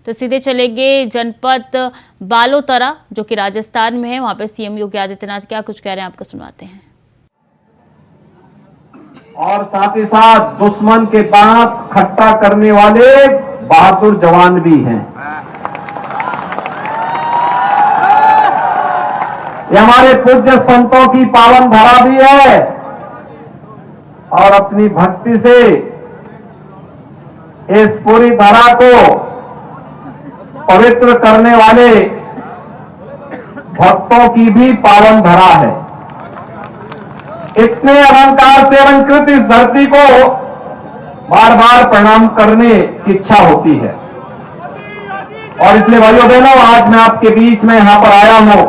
तो सीधे चलेंगे जनपद बालोतरा जो कि राजस्थान में है, वहां पे सीएम योगी आदित्यनाथ क्या कुछ कह रहे हैं आपको सुनवाते हैं। और साथ ही साथ दुश्मन के दांत खट्टा करने वाले बहादुर जवान भी हैं। ये हमारे पूज्य संतों की पावन धरा भी है और अपनी भक्ति से इस पूरी धरा को पवित्र करने वाले भक्तों की भी पावन धरा है। इतने अलंकार से अलंकृत इस धरती को बार बार प्रणाम करने की इच्छा होती है और इसलिए भाइयों बहनों, आज मैं आपके बीच में यहां पर आया हूं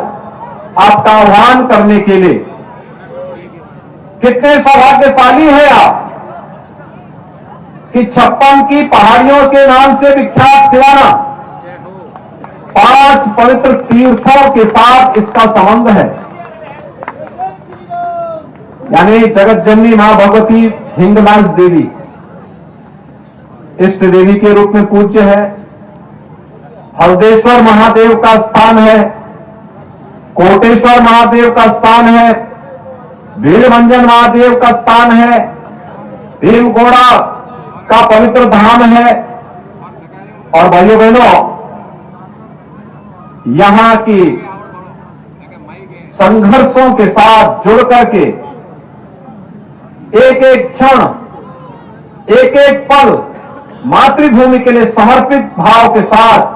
आपका आह्वान करने के लिए। कितने सौभाग्यशाली है आप कि 56 की पहाड़ियों के नाम से विख्यात सिवाना 5 पवित्र तीर्थों के साथ इसका संबंध है। यानी जगत जननी मां भगवती हिंगलाज देवी इष्ट देवी के रूप में पूज्य है। हरदेश्वर महादेव का स्थान है, कोटेश्वर महादेव का स्थान है, वीरभंजन महादेव का स्थान है, भीमगोड़ा का पवित्र धाम है। और भाइयों बहनों, यहां की संघर्षों के साथ जुड़ करके एक एक क्षण, एक एक पल मातृभूमि के लिए समर्पित भाव के साथ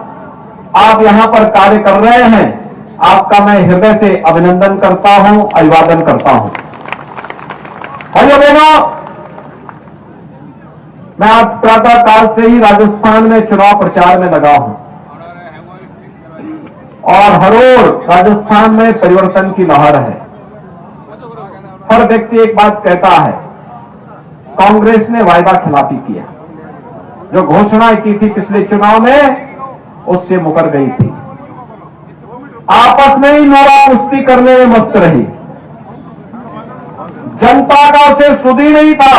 आप यहां पर कार्य कर रहे हैं। आपका मैं हृदय से अभिनंदन करता हूं, अभिवादन करता हूं। भाइयों बहनों, मैं आज प्रातः काल से ही राजस्थान में चुनाव प्रचार में लगा हूं और हर ओर राजस्थान में परिवर्तन की लहर है। हर व्यक्ति एक बात कहता है, कांग्रेस ने वायदा खिलाफी किया, जो घोषणा की थी पिछले चुनाव में उससे मुकर गई थी। आपस में ही नोरा कुश्ती करने में मस्त रही। जनता का उसे सुध ही नहीं था।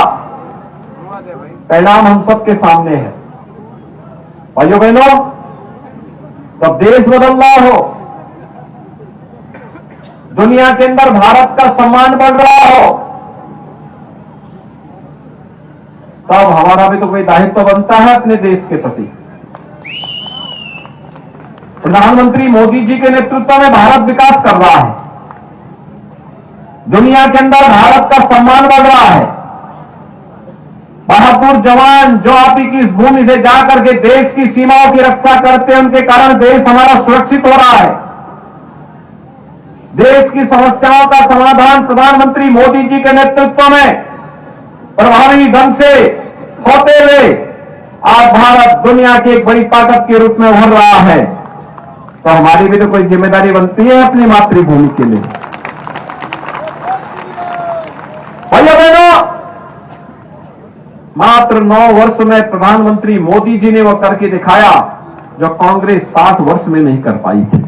परिणाम हम सबके सामने है। भाइयों बहनों, जब देश बदल रहा हो, दुनिया के अंदर भारत का सम्मान बढ़ रहा हो, तब हमारा भी तो कोई दायित्व बनता है अपने देश के प्रति। प्रधानमंत्री मोदी जी के नेतृत्व में भारत विकास कर रहा है। दुनिया के अंदर भारत का सम्मान बढ़ रहा है। बहादुर जवान जो आप ही की इस भूमि से जाकर के देश की सीमाओं की रक्षा करते हैं, उनके कारण देश हमारा सुरक्षित हो रहा है। देश की समस्याओं का समाधान प्रधानमंत्री मोदी जी के नेतृत्व में प्रभावी ढंग से होते हुए आज भारत दुनिया की एक बड़ी ताकत के रूप में उभर रहा है। तो हमारी भी तो कोई जिम्मेदारी बनती है अपनी मातृभूमि के लिए। भाइयों बहनों, मात्र 9 वर्ष में प्रधानमंत्री मोदी जी ने वह करके दिखाया जो कांग्रेस 60 वर्ष में नहीं कर पाई थी।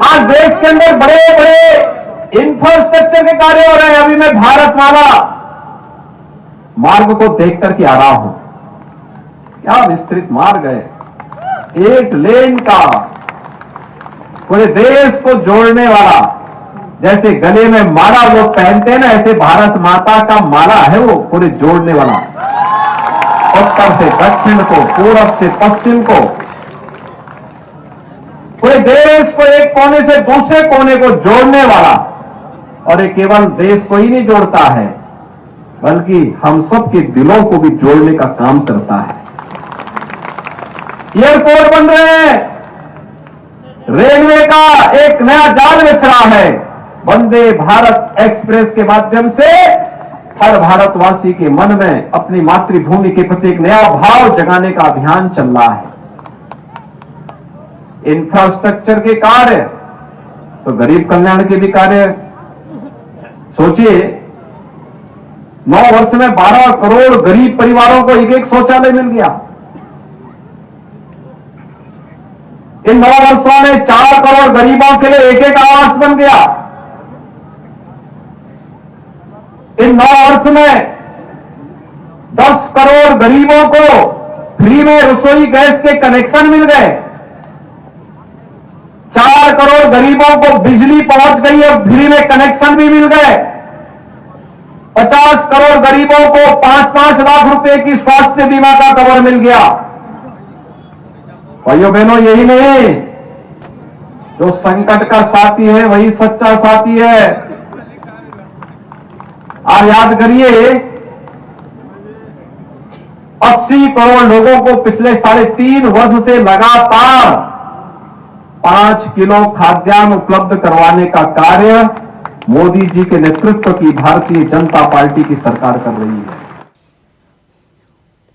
आज देश के अंदर बड़े बड़े इंफ्रास्ट्रक्चर के कार्य हो रहे हैं। अभी मैं भारतमाला मार्ग को देख करके आ रहा हूं। क्या विस्तृत मार्ग है, 8 लेन का, पूरे देश को जोड़ने वाला। जैसे गले में माला लोग पहनते हैं ना, ऐसे भारत माता का माला है वो पूरे जोड़ने वाला। उत्तर से दक्षिण को, पूरब से पश्चिम को, पूरे देश को एक कोने से दूसरे कोने को जोड़ने वाला। और ये केवल देश को ही नहीं जोड़ता है, बल्कि हम सब के दिलों को भी जोड़ने का काम करता है। एयरपोर्ट बन रहे हैं, रेलवे का एक नया जाल बिछ रहा है। वंदे भारत एक्सप्रेस के माध्यम से हर भारतवासी के मन में अपनी मातृभूमि के प्रति एक नया भाव जगाने का अभियान चल रहा है। इंफ्रास्ट्रक्चर के कार्य तो गरीब कल्याण के भी कार्य। सोचिए, 9 वर्ष में 12 करोड़ गरीब परिवारों को एक शौचालय मिल गया। इन 9 वर्षों में 4 करोड़ गरीबों के लिए एक आवास बन गया। इन 9 वर्ष में करोड़ गरीबों को फ्री में रसोई गैस के कनेक्शन मिल गए। 4 करोड़ गरीबों को बिजली पहुंच गई और फ्री में कनेक्शन भी मिल गए। 50 करोड़ गरीबों को 5-5 लाख रुपए की स्वास्थ्य बीमा का कवर मिल गया। भाइयों बहनों, यही नहीं, जो संकट का साथी है वही सच्चा साथी है। आप याद करिए, 80 करोड़ लोगों को पिछले 3.5 वर्ष से लगातार 5 किलो खाद्यान्न उपलब्ध करवाने का कार्य मोदी जी के नेतृत्व की भारतीय जनता पार्टी की सरकार कर रही है।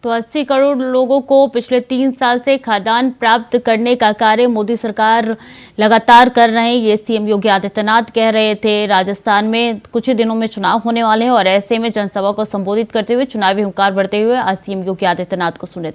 तो 80 करोड़ लोगों को पिछले 3 साल से खाद्यान्न प्राप्त करने का कार्य मोदी सरकार लगातार कर रहे हैं, ये सीएम योगी आदित्यनाथ कह रहे थे। राजस्थान में कुछ ही दिनों में चुनाव होने वाले हैं और ऐसे में जनसभा को संबोधित करते हुए चुनावी हुंकार भरते हुए आज सीएम योगी आदित्यनाथ को सुने।